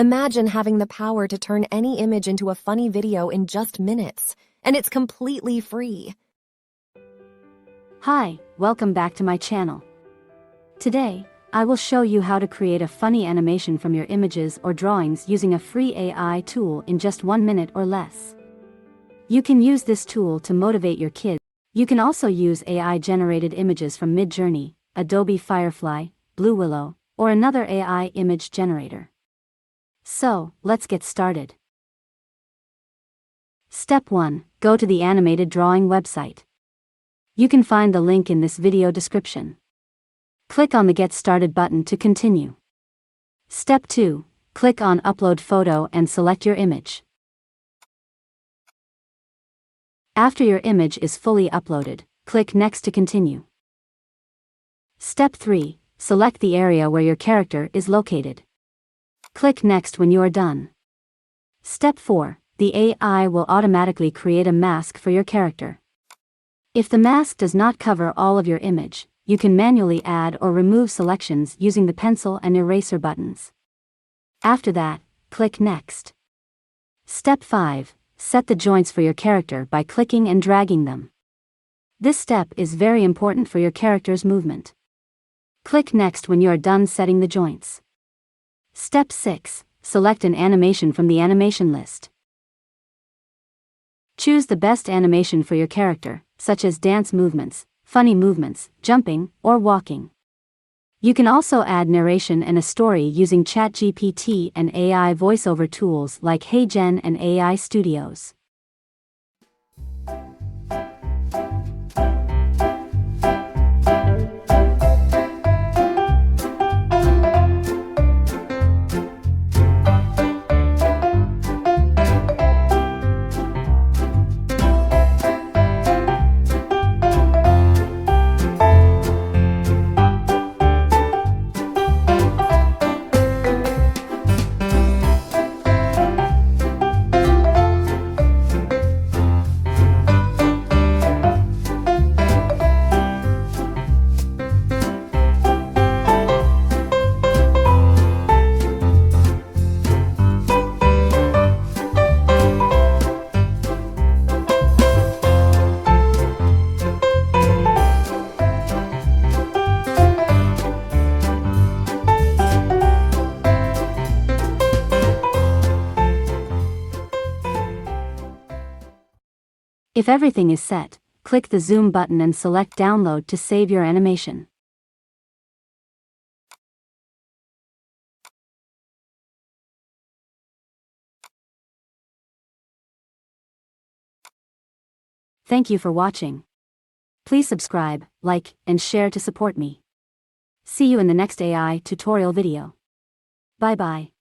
Imagine having the power to turn any image into a funny video in just minutes, and it's completely free. Hi, welcome back to my channel. Today, I will show you how to create a funny animation from your images or drawings using a free AI tool in just 1 minute or less. You can use this tool to motivate your kids. You can also use AI-generated images from Midjourney, Adobe Firefly, Blue Willow, or another AI image generator. So, let's get started. Step 1. Go to the Animated Drawing website. You can find the link in this video description. Click on the Get Started button to continue. Step 2. Click on Upload Photo and select your image. After your image is fully uploaded, click Next to continue. Step 3. Select the area where your character is located. Click Next when you are done. Step 4. The AI will automatically create a mask for your character. If the mask does not cover all of your image, you can manually add or remove selections using the pencil and eraser buttons. After that, click Next. Step 5. Set the joints for your character by clicking and dragging them. This step is very important for your character's movement. Click Next when you are done setting the joints. Step 6. Select an animation from the animation list. Choose the best animation for your character, such as dance movements, funny movements, jumping, or walking. You can also add narration and a story using ChatGPT and AI voiceover tools like HeyGen and AI Studios. If everything is set, click the Zoom button and select Download to save your animation. Thank you for watching. Please subscribe, like, and share to support me. See you in the next AI tutorial video. Bye bye.